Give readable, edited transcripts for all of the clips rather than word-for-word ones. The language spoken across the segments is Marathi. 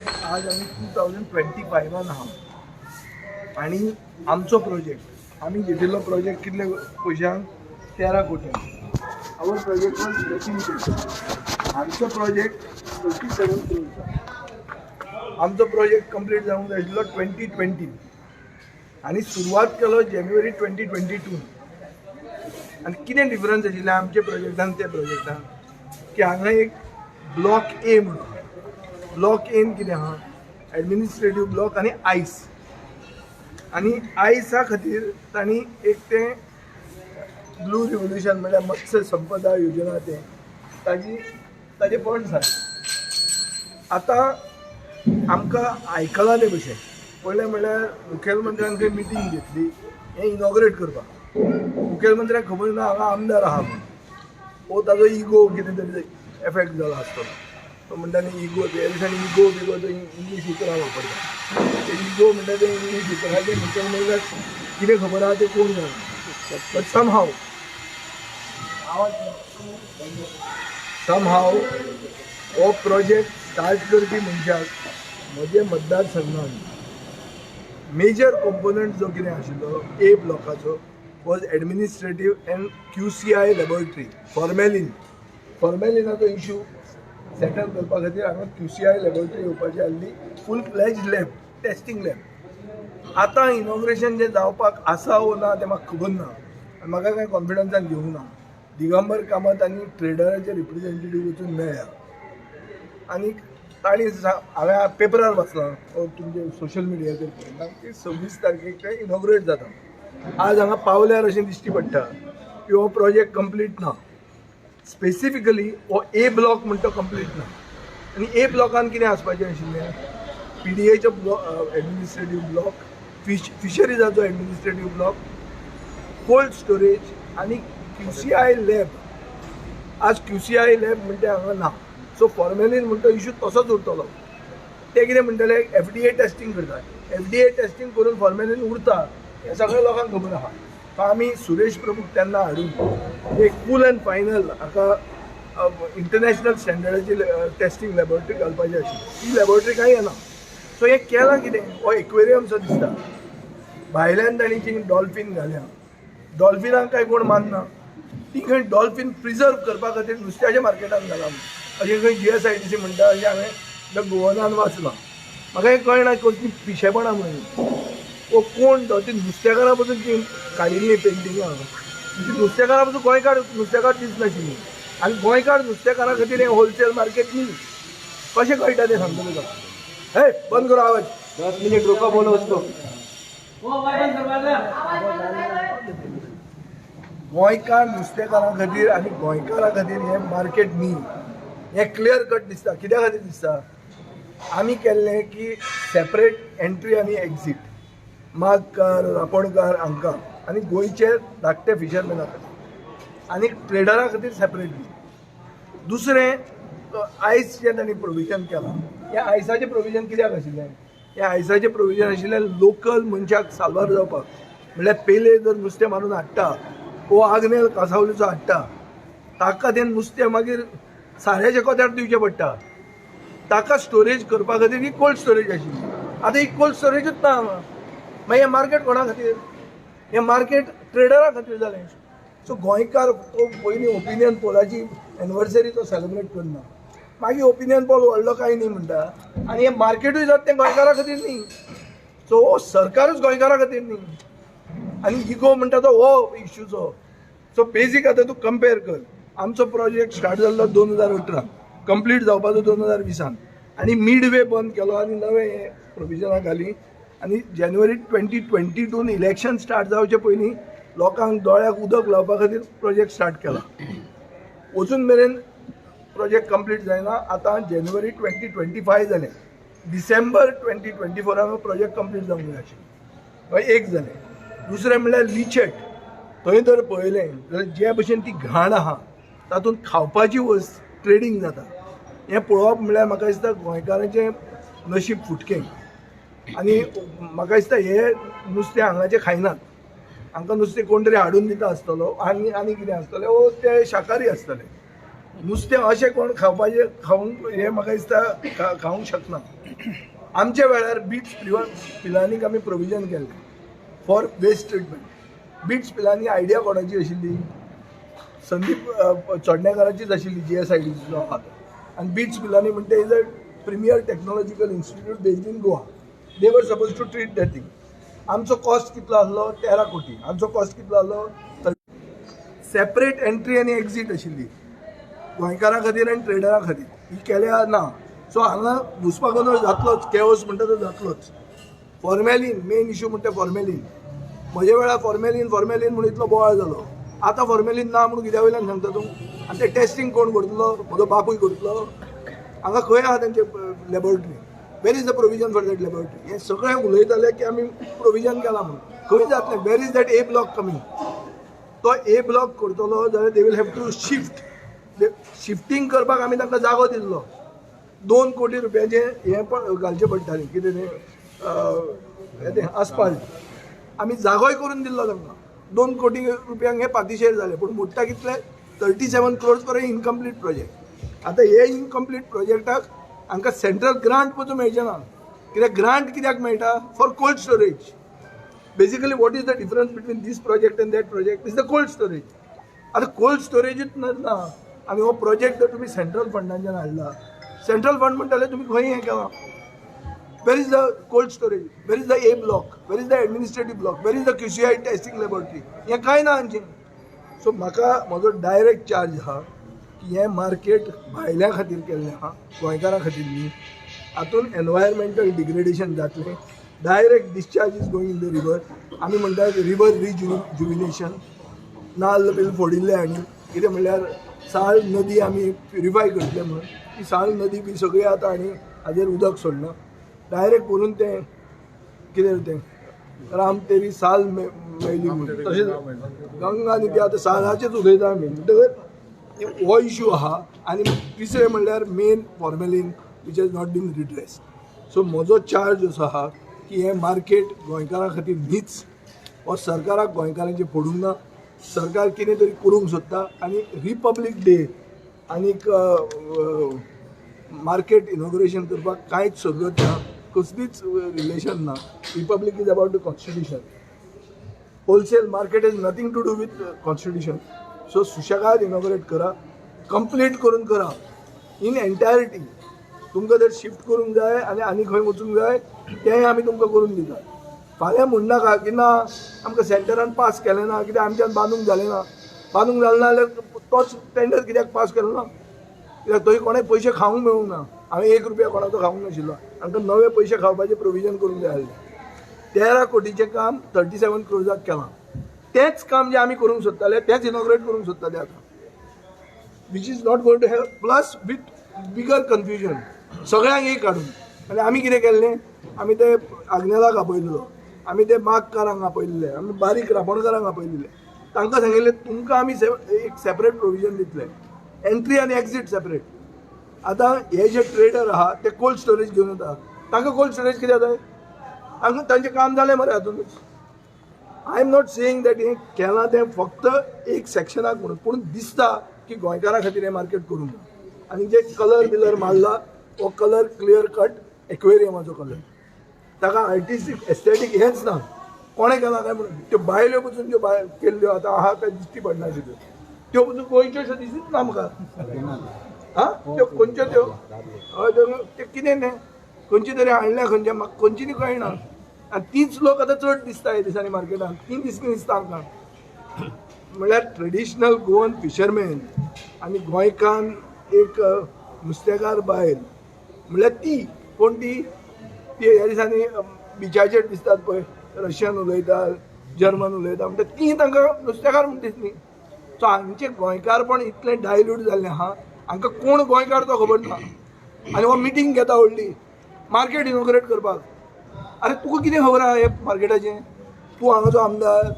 आज आम्ही 2025 आहात आणि आमचो प्रोजेक्ट आम्ही घेतिल्लो प्रोजेक्ट कितले पयशांक 13 कोटी. आवर प्रोजेक्ट वॉज 13 कोटी. आमचो प्रोजेक्ट 47 करोड. आमचो प्रोजेक्ट कंप्लीट जावंक जाय आशिल्लो 2020 आणि सुरवात केलो जानेवारी 2022. आणि कितें डिफरन्स आशिल्लें आमच्या प्रोजेक्टान त्या प्रोजेक्टान की हांगा एक ब्लॉक ए म्हणून ब्लॉक एन कितें आहा एडमिनिस्ट्रेटिव्ह ब्लॉक आणि आयस. आणि आयसा खातीर तांणी एक तें ब्लू रिव्होल्युशन म्हळ्यार मत्स्य संपदा योजना ताजे फंड्स आसा. आतां आमकां आयकलां ते भशेन पयलें म्हणल्यार मुखेलमंत्र्यान खंय मिटींग घेतली हें इनॉग्रेट करपाक. मुखेलमंत्र्याक खबर ना हांगा आमदार आहा म्हणून. हो ताजो इगो कितें तरी एफेक्ट जाला आसतलो. तो म्हणटा न्ही इगो त्या दिसांनी इगो बिगो तो इंग्लीश उतरां वापरता. ते इगो म्हणटा ते इंग्लीश उतरांचे मुखेलमंत्र्याक कितें खबर आहा तें कोण जाणा. बट समहाव हो प्रोजेक्ट स्टार्ट करपी मनशाक म्हजे मतदारसंघांत मेजर कॉम्पोनंट जो कितें आशिल्लो ए ब्लॉकाचो was administrative and QCI laboratory. फॉर्मेलिनाचो इशू सेटल करपा खातीर हांगा QCI लॅबोरेटरी येवपाची आसली. Full fledged lab testing lab. आतां इनॉग्रेशन जें जावपाक आसा वो ना तें म्हाका खबर ना. म्हाका कांय कॉन्फिडन्सान घेवंक ना. दिगंबर कामत आनी ट्रेडराचे रिप्रेझेंटेटीव वचून मेळ्ळ्या आनी तांणी हांवें पेपरार वाचलां तुमचे सोशल मिडियाचेर पळयलां की 26 तारखेक तें इनॉग्रेट जाता. आज हांगा पावल्यार अशें दिश्टी पडटा की हो प्रोजेक्ट कंप्लीट ना. स्पेसिफिकली हो ए ब्लॉक म्हणटा तो कंप्लीट ना. आनी ए ब्लॉकान कितें आसपाचें आशिल्लें PDAचो एडमिनिस्ट्रेटीव ब्लॉक, फिशरीजाचो एडमिनिस्ट्रेटीव ब्लॉक, कोल्ड स्टोरेज आनी QCI लॅब. आज QCI लॅब म्हणटा हांगा ना. सो फॉर्मेलीन म्हणटा इशू तसोच उरतलो. ते कितें म्हणटले FDA टेस्टिंग करता. FDA टेस्टिंग करून फॉर्मेलीन उरता हें सगळ्या लोकांक खबर आहा. सो आमी सुरेश प्रभूक तेन्ना हाडून एक फूल एंड फायनल हाका इंटरनॅशनल स्टँडर्डाची टेस्टिंग लॅबोरेटरी घालपाची आशिल्ली. ही लॅबोरेटरी कांय येना. सो हें केलां कितें हो एक्वेरियम सो दिसता. भायल्यान तांणी डॉल्फीन घाल्या. डॉल्फिनाक काय कोण मानना. ती खंय डॉल्फीन प्रिजर्व करपा खातीर नुस्त्याच्या मार्केटान घाला अशें खंय GSITC म्हणटा अशें हांवें द गोवनान वाचलां. म्हाका हें कळना कसली पिशेपणां म्हणून. वो कोण तो ती नुस्तेकारां पासून ती काडिल्ली पेंटिंगां. ती नुस्तेकारां पासून गोंयकार नुस्तेकार दिसनाशिल्ली. आनी गोंयकार नुस्तेकारां खातीर हें होलसेल मार्केट न्ही. कशें कळटा तें सांगता तुका. हे बंद करो आवाज. 10 मिनिट रुका बोलो उसको. गोंयकार नुस्तेकारां खातीर आनी गोंयकारां खातीर हें मार्केट न्ही. हें क्लियर कट दिसता. कित्या खातीर दिसता आमी केल्लें की सेपरेट एंट्री आनी एक्झीट. मागकार रांपोणकार हांकां आनी गोंयचे धाकटे फिशरमॅना खातीर आनी ट्रेडरा खातीर सेपरेटली. दुसरें आयस जें तांणी प्रोविजन केलां ह्या आयसाचें प्रोविजन कित्याक आशिल्लें. ह्या आयसाचें प्रोविजन आशिल्लें लोकल मनशाक साल्वार जावपाक. म्हणल्यार पयलें जर नुस्तें मारून हाडटा वो आग्नेल कांसावलीचो हाडटा ताका तें नुस्तें मागीर साऱ्याच्या कोंत्यार दिवचें पडटा. ताका स्टोरेज करपा खातीर ही कोल्ड स्टोरेज आशिल्ली. आतां ही कोल्ड स्टोरेजूच ना हांगा. मागीर हें मार्केट कोणा खातीर. हें मार्केट ट्रेडरा खातीर जालें. सो गोंयकार तो पयलीं ओपिनियन पोलाची एनिवर्सरी तो सेलिब्रेट करना. मागीर ओपिनियन पोल व्हडलो कांय न्ही म्हणटा. आनी हें मार्केटूय जाता तें गोंयकारा खातीर न्ही. सो सरकारूच गोंयकारा खातीर न्ही. आनी इगो म्हणटा तो हो इश्यूचो. सो बेजीक आतां तूं कंपेर कर. आमचो प्रोजेक्ट स्टार्ट जाल्लो 2018 कंप्लीट जावपाचो 2020 आनी मिडवे बंद केलो आनी नवें प्रोविजनां घाली. आनी जानेवारी 2022 इलेक्शन स्टार्ट जावचे पयलीं लोकांक दोळ्याक उदक लावपा खातीर प्रोजेक्ट स्टार्ट केला. अजून मेरेन प्रोजेक्ट कंप्लीट जायना. आतां जानेवारी 2025 जालें. डिसेंबर 2024 प्रोजेक्ट कंप्लीट जावंक जाय आशिल्लें. एक जालें. दुसरें म्हणल्यार लिचेट. थंय जर पळयलें जाल्यार जे भशेन ती घाण आहा तातूंत खावपाची वस्त ट्रेडींग जाता. हें पळोवप म्हणल्यार म्हाका दिसता गोंयकारांचें नशीब फुटकें. आनी म्हाका दिसता हे नुस्तें हांगाचें खायनात. हांकां नुस्तें कोण तरी हाडून दिता आसतलो आनी कितें आसतलें वो ते शाकाहारी आसतले. नुस्तें अशें कोण खावपाचें खावंक हें म्हाका दिसता खावंक शकना. आमच्या वेळार बीट्स पिलांनीक आमी प्रोविजन केल्लें for waste treatment. BITS Pilani idea कोणाची आशिल्ली? संदीप चोडणेकाराचीच आशिल्ली, GSIDCचो फादर. आनी बीट्स पिलांनी म्हणटा is a premier technological institute based in Goa. They were suppose to treat that thing. आमचो कॉस्ट कितलो आसलो? 13 कोटी. आमचो कॉस्ट कितलो आसलो? सेपरेट एंट्री आनी एक्झीट आशिल्ली गोंयकारां खातीर आनी ट्रेडरां खातीर. ही केल्या ना. सो हांगा घुसपागोंदळ जातलोच, केओस म्हणटा तो जातलोच. फॉर्मेलीन मेन इश्यू म्हणटा फॉर्मेलीन. म्हज्या वेळार फॉर्मेलीन म्हणून इतलो बोवाळ जालो. आतां फॉर्मेलीन ना म्हणून कित्या वयल्यान सांगता तूं? आनी तें टेस्टिंग कोण करतलो? म्हजो बापूय करतलो? हांगा खंय आहा तेंचे laboratory? Where is the provision for that laboratory? हे सगळे उलयताले की आमी प्रोविजन केलां म्हणून. खंय जातलें? Where is that A block coming? तो ए ब्लॉक करतलो जाल्यार they will have to shift. Shifting करपाक आमी तांकां जागो दिल्लो. 2 कोटी रुपयाचे हें पण घालचें पडटालें, कितें तें आस्पाल्ट. आमी जागोय करून दिल्लो तांकां. 2 कोटी रुपयांक हे पातीशेर जाले. पूण मोडटा कितले? 37 crores for a incomplete project. आतां हे इनकम्प्लीट प्रोजेक्टाक हांकां सेंट्रल ग्रांट पसून मेळचें ना. कित्याक ग्रांट कित्याक मेळटा? For cold storage. Basically what is the difference between these project end that project? Is the cold storage. आतां कोल्ड स्टोरेजूच ना आमी हो प्रोजेक्ट जर तुमी सेंट्रल फंडांच्यान हाडला. सेंट्रल फंड म्हणटाले तुमी खंय हें केलां? Where is the cold storage? Where is the A block? Where is the administrative block? Where is the QCI testing laboratory? हें कांय ना हांचें. सो म्हाका म्हजो डायरेक्ट चार्ज आहा की हें मार्केट भायल्या खातीर केल्लें आहा, गोंयकारां खातीर न्ही. हातूंत एनवायरमेंटल डिग्रेडेशन जातलें. Direct discharge is going in the river. आमी म्हणटात रिवर रिजुविनेशन. नाल्ल बील फोडिल्ले आनी कितें म्हणल्यार साळ नदी आमी प्युरिफाय करतले म्हणून. ती साळ नदी बी सगळी आतां आनी हाजेर उदक सोडना. डायरेक्ट करून तें कितें तें राम तेरी साल मेळ्ळी म्हणून तशें गंगा न्ही ती आतां साळाचेच उलयता आमी. म्हणटकच हो इश्यू आहा. आनी तिसरें म्हणल्यार main formalin which has not been redress. So म्हजो चार्ज असो आहा की हें मार्केट गोंयकारां खातीर न्हीच. हो सरकाराक गोंयकारांचें फोडूंक ना. सरकार कितें तरी करूंक सोदता. आनी रिपब्लीक डे आनीक मार्केट इनॉग्रेशन करपाक कांयच सगळ्योच ना. कसलीच रिलेशन ना. Republic is about the constitution. Wholesale market is nothing to do with constitution. So सुशेगाद इनॉग्रेट करा. कंप्लीट करून करा इन एन्टायरिटी. तुमकां जर शिफ्ट करूंक जाय आनी खंय वचूंक जाय तेंय आमी तुमकां करून दिता. फाल्यां म्हणनाका की ना आमकां सेंटरान पास केलें ना कित्याक आमच्यान बांदूंक जालें ना. बांदूंक जालें ना जाल्यार तोच टेंडर कित्याक पास केलो ना? कित्याक थंय कोणें पयशे खावंक मेळूंक ना. हांवें 1 रुपया कोणाचो खावंक नाशिल्लो. आमकां नवे पयशे खावपाचें प्रोविजन करूंक जाय आसलें. 13 कोटीचें काम 37 क्रोर्साक केलां. तेंच काम जें आमी करूंक सोदताले तेंच इनॉग्रेट करूंक सोदताले आतां. Which is not going to have plus with बिगर कन्फ्युजन सगळ्यांक एक काडून. आनी आमी कितें केल्लें? आमी ते आग्नेलाक आपयल्लो. आमी ते बागकारांक आपयल्ले. आमी बारीक रांपोणकारांक आपयल्ले. तांकां सांगिल्लें तुमकां आमी एक सेपरेट प्रोविजन दितले. एंट्री आनी एक्झीट सेपरेट. आतां हे जे ट्रेडर आहा ते कोल्ड स्टोरेज घेवन येता. तांकां कोल्ड स्टोरेज कित्याक जाय? तांकां तांचें काम जालें मरे हातूंतच. I am not saying that हें केलां तें फक्त एक सेक्शनाक म्हणून. पूण दिसता की गोंयकारां खातीर हें मार्केट करूंक ना. आनी जे कलर बिलर मारला हो कलर क्लियर कट एक्वेरियमाचो कलर. ताका आर्टिस्टीक एस्थेटीक हेंच ना. कोणें केला काय म्हणून त्यो भायल्यो पसून ज्यो भायर केल्ल्यो आतां आहा काय दिश्टी पडना आशिल्ल्यो त्यो पसून गोंयच्यो अश्यो दिसूच ना म्हाका. हां त्यो खंयच्यो त्यो? हय ते कितें न्ही खंयची तरी हाडल्या खंयच्या म्हाका खंयची ती कळना. आनी तीच लोक आतां चड दिसता ह्या दिसांनी मार्केटान. ती दिसता आमकां. म्हणल्यार ट्रेडिशनल गोवन फिशरमॅन आनी गोंयकान एक नुस्तेकार बायल म्हणल्यार ती कोण ती ह्या दिसांनी बिचाचेर दिसतात पळय रशियन उलयता जर्मन उलयता म्हणटा ती तांकां नुस्तेकार म्हणटा दिसली. सो हांगचें गोंयकारपण इतलें डायल्यूट जाल्लें आहा. हांकां कोण गोंयकार तो खबर ना. आनी हो मिटींग घेता व्हडली मार्केट इनॉग्रेट करपाक. अरे तुका कितें खबर आहा हे मार्केटाचें? तूं हांगाचो आमदार.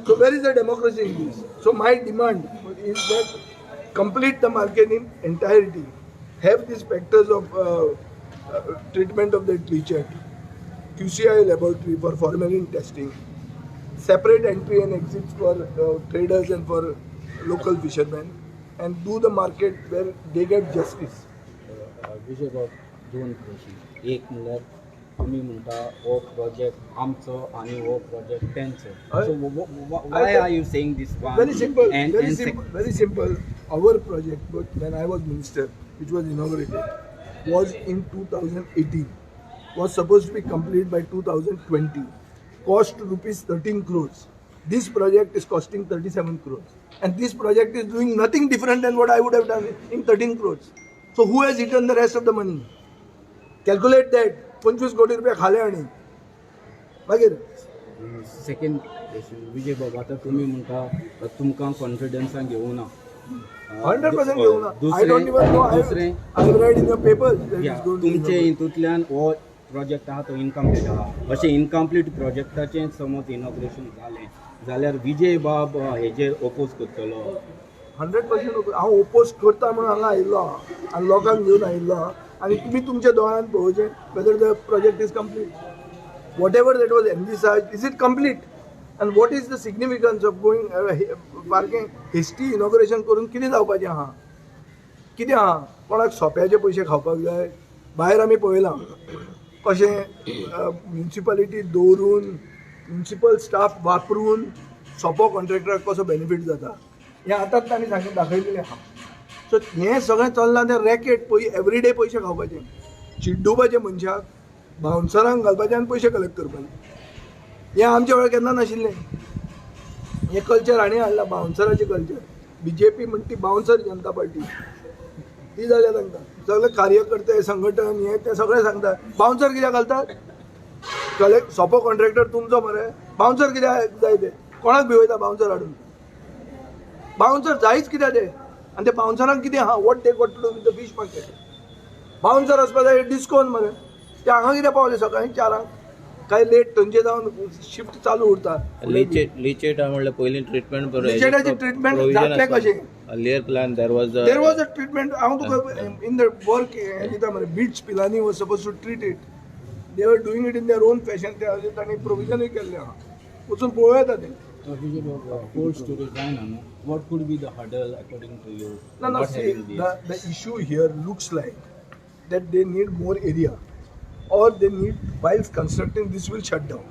So where is the democracy in this? So my demand is that complete the market in entirety. Have this factors of treatment of the ट्रीचेट. QCI laboratory for formalin testing, separate entry and exits for traders and for local fishermen, and do the market where they get justice. विजय बाब, दोन प्रश्न. एक म्हणल्यार तुम्ही म्हणता हो प्रोजेक्ट आमचो आणि हो प्रोजेक्ट त्यांचो. So why are you saying this one? Very simple. Very simple. Our project, but when I was minister, which was inaugurated, was in 2018. Was supposed to be complete by 2020. Cost rupees 13 crores. This project is costing 37 crores. And this project is doing nothing different than what I would have done in 13 crores. So who has eaten the rest of the money? Calculate that. 25 कोटी रुपया खाले आणि मागीर सेकंड क्वेश्चन. विजय बाब, आता तुम्ही म्हणता तुमकां कॉन्फिडन्सान घेवना. 100% घेऊ ना. I don't even know. I read in the papers that it's going to be तुमचे हितूंतल्यान हो प्रोजेक्ट आहा तो इनकम्प्लीट आहा. अशें इनकम्प्लीट प्रोजेक्टाचें समज इनॉग्रेशन जालें जाल्यार विजय बाब हेजेर ओपोज करतलो. 100% हांव ओपोज करता म्हणून हांगा आयिल्लो आनी लोकांक घेवन आयिल्लो आनी तुमी तुमच्या दोळ्यान पळोवचें whether the project is complete. Whatever that was envisaged, is it complete? आनी what is the significance of going parking history inauguration करून कितें जावपाचें आहा? कितें आहा? कोणाक सोप्याचे पयशे खावपाक जाय? भायर आमी पळयलां कशें म्युनिसिपालिटी दवरून म्युनिसिपल स्टाफ वापरून सोपो कॉन्ट्रॅक्टराक कसो बेनिफीट जाता हें आतांच तांणी दाखयलेलें आहा. सो हें सगळें चल्लां तें रॅकेट एवरीडे पयशे खावपाचें, चिड्डुवपाचें मनशाक, बाउन्सरांक घालपाचें आनी पयशे कलेक्ट करपाचे. हें आमच्या वेळार केन्ना नाशिल्लें. हें कल्चर हांणी हाडलां, बाउन्सराचें कल्चर. बीजेपी म्हणटा ती बाउन्सर जनता पार्टी ती जाल्या तांकां. सगळे कार्यकर्ते संघटन हें तें सगळें सांगतात बाउन्सर कित्याक घालतात? सोपो कॉन्ट्रॅक्टर तुमचो मरे, बाउन्सर कित्याक जाय ते? कोणाक भिवयता बाउन्सर हाडून? बाउन्सर जायच कित्याक ते? आनी ते बाउन्सरांक कितें आहा? What they got to do with the fish market? Bouncer आसपा जाय डिस्कोन मरे. ते हांगा कित्याक पावले सकाळीं 4 काय लेट थंयचे जावन शिफ्ट चालू उरता. लिचेट म्हणल्यार पयलीं ट्रिटमेंट लिचेटाची ट्रिटमेंट जातलें कशें? Earlier plan there was a treatment. हांव तुका इन द वर्क दिता मरे. BITS Pilani was suppose to treat it. They were doing it in their own fashion. ते हाजेर तांणी प्रोविजनूय केल्लें आहा. वचून पळोवं येता तें. विजय बाब, कोल्ड स्टोरेज जायना न्हू. What could be the hurdle according to you? No, see, the issue here looks like that they need more area, or they need, whilst constructing this will shut down,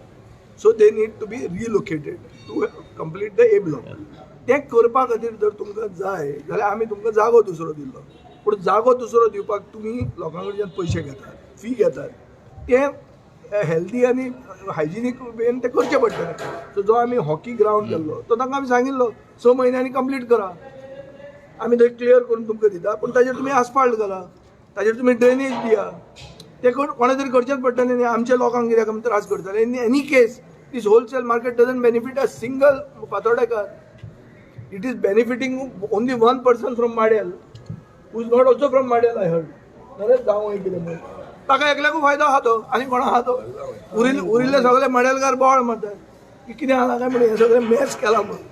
so they need to be relocated to complete the A block. ते करपा खातीर जर तुमकां जाय जाल्यार आमी तुमकां जागो दुसरो दिल्लो. पूण जागो दुसरो दिवपाक तुमी लोकां कडच्यान पयशे घेतात, फी घेतात. ते हेल्दी आनी हायजिनीक वेन ते करचे पडटले. सो जो आमी हॉकी ग्रावंड केल्लो तो तांकां आमी सांगिल्लो 6 म्हयन्यांनी कंप्लीट करा. आमी थंय क्लियर करून तुमकां दिता, पूण ताजेर तुमी आस्फाल्ट घाला, ताजेर तुमी ड्रेनेज दिया. ते कोणा तरी करचेच पडटलें न्ही. आमच्या लोकांक कित्याक आमी त्रास करतले? In any case this wholesale market doesn't benefit a single फातोर्डेकार. It is benefiting only one person from Madel, who is not also from Madel. I heard Naresh जावं कितें म्हणून ताका एकल्याकूय फायदो आहा तो, आनी कोणा आहा तो? उरिल्ले सगळे मडेलकार बोवाळ मारतात की कितें आहा काय म्हणून. हें सगळें मॅच केलां म्हणून.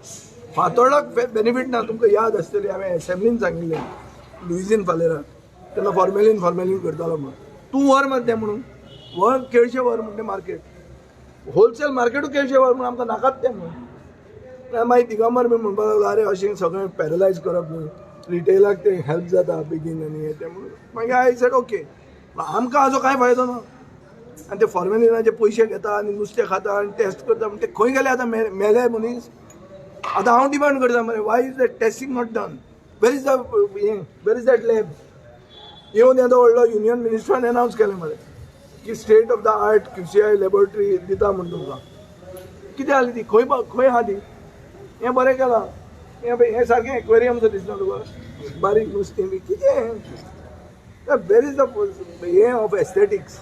फातोर्डाक बेनिफीट ना. तुमकां याद आसतली हांवें एसेंब्लीन सांगिल्लें लुईजीन फालेराक तेन्ना फॉर्मेलीन करतालो म्हणून. तूं व्हर मरे तें म्हणून. व्हर केळशे व्हर म्हणटा मार्केट. होलसेल मार्केटूय केळशे व्हर म्हणून आमकां नाकात तें म्हणून. मागीर दिगंबर बी म्हणपाक लागलो अरे अशें सगळें पॅरलायज करप न्हू, रिटेलाक ते हेल्प जाता बेगीन आनी हें तें म्हणून. मागीर आय सेड ओके, आमकां हाजो कांय फायदो ना. आनी ते फॉर्मेलिनाचे पयशे घेता आनी नुस्तें खाता आनी टेस्ट करता. ते खंय गेले आतां मेले मनीस? आतां हांव डिमांड करता मरे, why is the testing not done? Where is that lab? येवन येदो व्हडलो युनियन मिनिस्टरान अनावन्स केलें मरे की state of the art QCI laboratory दिता म्हणून तुमकां. कितें जाली ती? खंय आहा ती? हें बरें केलां. हें सारकें एक्वेरियमचो दिसना तुका? बारीक नुस्तें बी कितें? वेर इज द हें of aesthetics?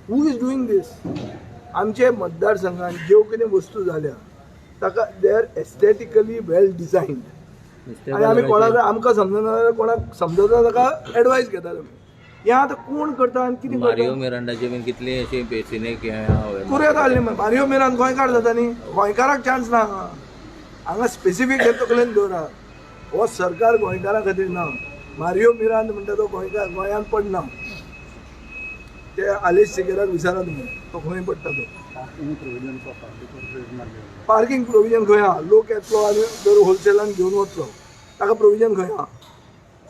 Who is doing this? आमचे मतदारसंघात ज्यो कितें वस्तू जाल्या ताका दे आर एस्थेटिकली वेल डिझायन्ड. आनी आमी कोणाक आमकां समजना जाल्यार कोणाक समजता ताका एडवायस घेताले. हें आतां कोण करता आनी कितें करता? मारियो मिरांडाचे बीन कितले अशे सिनेक कुरेत आसले. मारियो मिरान गोंयकार जाता न्ही. गोंयकाराक चान्स ना हांगा. स्पेसिफीक हें तकलेन दवरा. हो सरकार गोंयकारा खातीर ना. मारियो मिरान म्हणटा तो गोंयांत पडना. ते आलेश सेगेराक विचारा तुमी तो खंय पडटा तो. पार्किंग प्रोविजन खंय आहा? लोक येतलो आनी जर होलसेलान घेवन वचलो ताका प्रोविजन खंय आहा.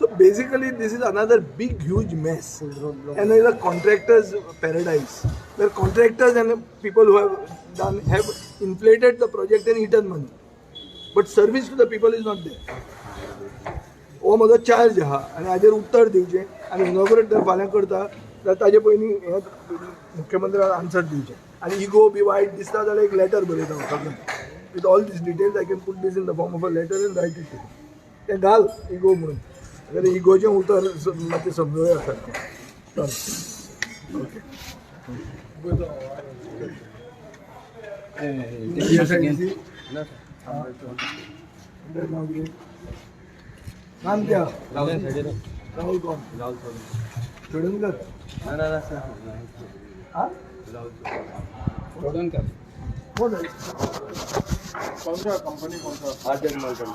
So basically, this is another big, huge mess, and it's a contractors' paradise, where contractors and people who have inflated the project and eaten money, but service to the people is not there. हो म्हजो चार्ज आहा आनी हाजेर उत्तर दिवचें आनी इनॉग्रेट जर फाल्यां करता जाल्यार ताजे पयलीं हे मुख्यमंत्र्याक आन्सर दिवचें आनी इगो बी वायट दिसता जाल्यार एक लेटर बरयता सगळ्यांक with all these details I can put these in the form of a letter and write it तें घाल इगो म्हणून जाल्यार इगोचें उतर मातशें समजूया सारकें ओके नाम क्या राहुल कौन चोडनकर हाँ चोडनकर कौन है कौन सा कंपनी कौन सा आर्जन मालपानी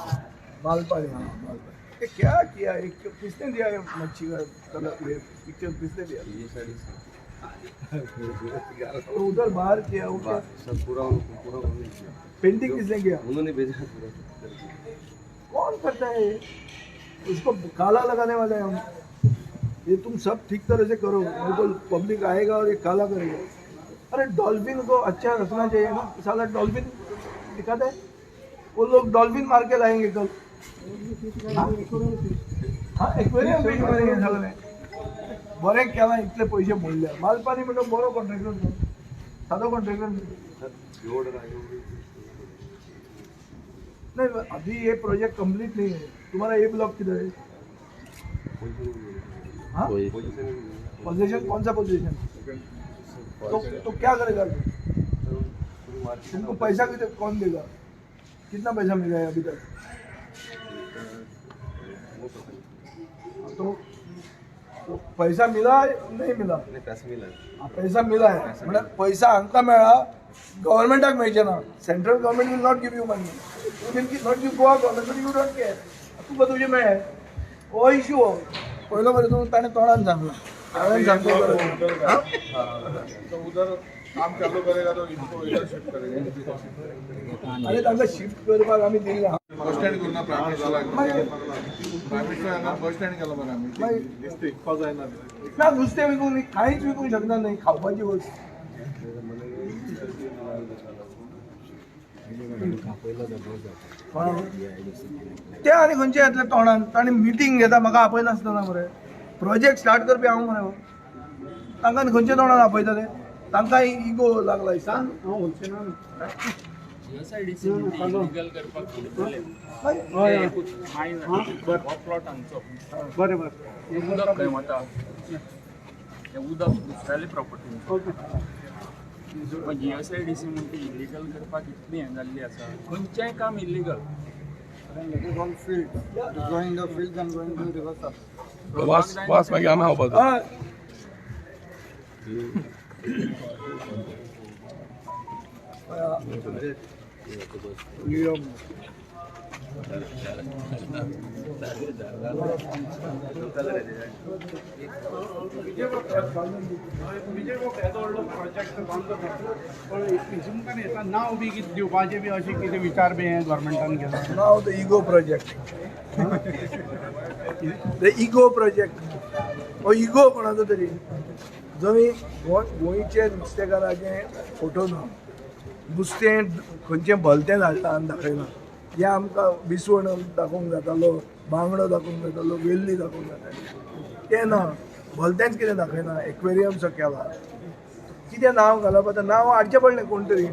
मालपानी हाँ मालपानी ये क्या किया एक किसने दिया है मच्छी का कलर ये पिक्चर किसने दिया तो उधर बाहर किया वो क्या सब पूरा पेंटिंग किसने किया उन्होंने भेजा पूरा कौन करता है ये? उसको काला लगाने वाले हैं हम ये तुम सब ठीक तरह से करो नहीं तो पब्लिक आएगा और ये काला करेगा. अरे डॉल्फिन को अच्छा रखना चाहिए ना साला डॉल्फिन दिखाते हैं वो लोग डॉल्फिन मार के लाएंगे कल. हाँ एक्वेरियम पेंट करेंगे सगळे बरे केला इतले पैसे मोडले मालपानी म्हणून बरो कॉन्ट्रॅक्टर साधो कॉन्ट्रॅक्टर नहीं अभी ये प्रोजेक्ट कंप्लीट नहीं है. तुम्हारा ये ब्लॉक किधर है? हाँ पोजीशन कौन सा पोजीशन तो क्या करेगा तुमको पैसा कितना कौन देगा कितना पैसा मिला है अभी तक तो पैसा मिला नहीं मिला पैसा मिला है म्हणजे पैसा हांका मेळा गव्हर्नमेंटाक मेळचे ना central government will not give you money will not give Goa government you don't care तुका तुझे मेळे हो इश्यू हो पहिलो बरें तूं ताणें तोंडान सांगला हांवें सांगतो तो उधर काम चालू करेगा तो इनको इधर शिफ्ट करेगा आनी तांकां शिफ्ट करपाक आमी दिल्ले बस स्टँड करून ना प्रायवेट हांगा बस स्टँड केलो मरे आमी दिसता इकपा जायना ना नुस्तें विकूंक न्ही कांयच विकूंक शकना न्ही खावपाची वस्त ते आनी खंयचे येतले तोंडान ताणें मिटींग घेता म्हाका आपयनासतना मरे प्रोजेक्ट स्टार्ट करपी हांव मरे तांकां आनी खंयचे तोंडान आपयता ते तांकां इगो लागला सांग बरें उदक दुसऱ्याली प्रॉपर्टी GSIDC म्हणटा इलिगल करपाक इतली हें जाल्ली आसा खंयचेंय काम इलिगल वास मागीर आमी खावपाक नांव बी कितें दिवपाचें बी अशें कितें विचार बी हें गव्हर्मेंटान केला नाव the ego project the ego project हो इगो कोणाचो तरी जंय गोंयचे नुस्तेकाराचे फोटो ना नुस्तें खंयचें भलतें धाडटा आनी दाखयना जे आमकां विसवण दाखोवंक जातालो बांगडो दाखोवंक जातालो वेल्ली दाखोवंक जाताली तें ना भलतेंच कितें दाखयना एक्वेरियम सो केला कितें नांव घालप आतां नांव हाडचें पडलें कोण तरी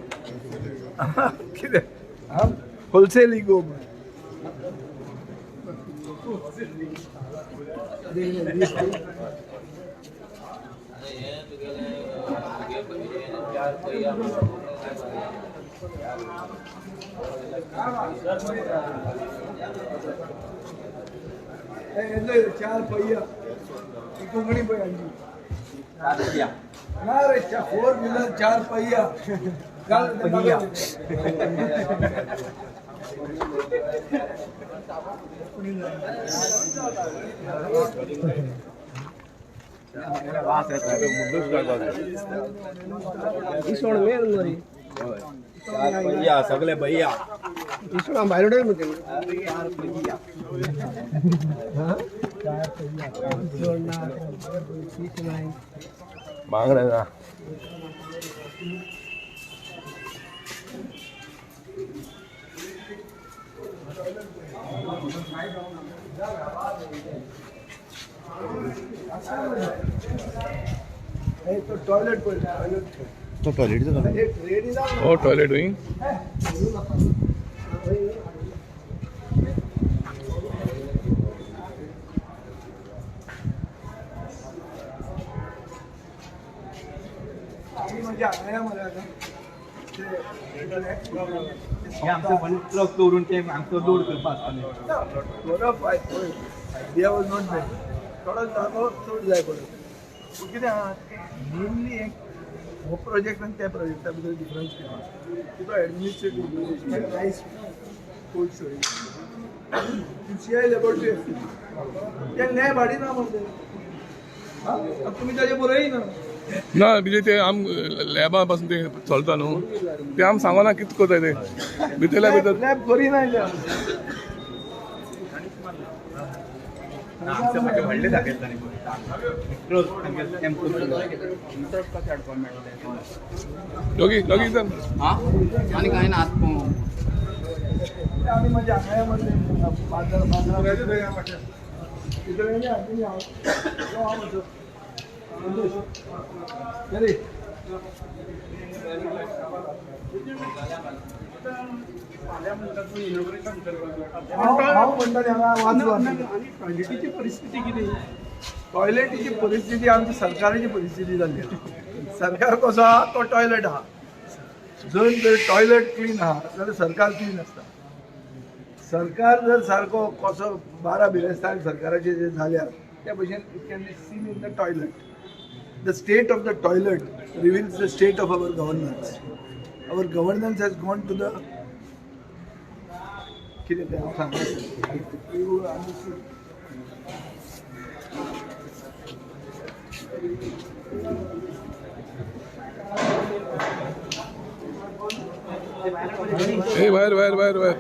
कितें होलसेल इगो चार पहिया कोंकणी पहियांची ना रे 4 व्हीलर 4 पहिया पहिया भैया सगळे भैया बांगडा ना तो टॉयलेट हो टॉयलेट विंग ट्रक दवरून ते आमचो लोड करपा आसताले आयडिया वॉज नॉट बॅड थोडो जागो चड जाय पडलो कितें आहा मेनली एक हो प्रोजेक्ट आनी त्या प्रोजेक्टा भितर डिफरन्स कितें तुका एडमिनिस्ट्रेटीव नायस कोल्ड स्टोरेज QCI लॅबोरेटरी आसली तें लॅब हाडिना म्हणजे तुमी ताजे बरय ना ना म्हणजे ते आम लॅबा पासून ते चलता न्हू ते आम सांगना कितें कोताय ते भितरल्या भितर लॅब करिना व्हडले दाखयताले दोगी जण आनी कांय ना आतां आम्ही म्हणजे आंगळ्यामध्ये बाजार टॉयलेटीची परिस्थिती कितें टॉयलेटीची परिस्थिती आमची सरकाराची परिस्थिती जाल्ली सरकार कसो आहा तो टॉयलेट आहा जर टॉयलेट क्लीन आहा जाल्यार सरकार क्लीन आसता सरकार जर सारको कसो 12 बिरेस्तार सरकाराचे जे जाल्यार त्या भशेन it can be seen in the toilet the state of the toilet reveals the state of our governance our governance has gone to the कितें तें हांव सांगता यू अंडरस्टूड ए बाहेर बाहेर बाहेर बाहेर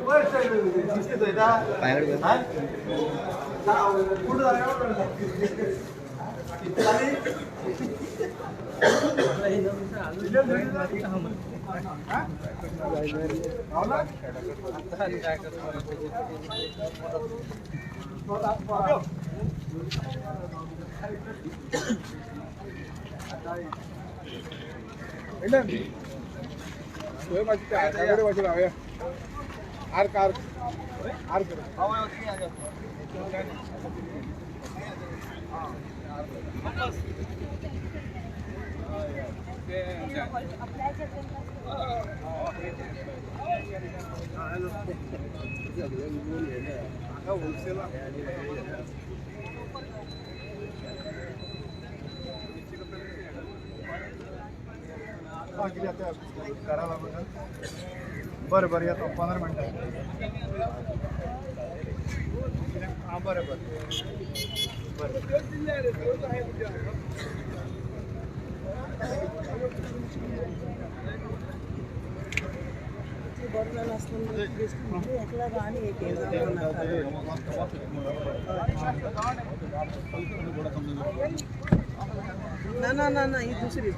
बरं बरं येतो 15 मिनटं हां बरं बरं ना ही दुसरी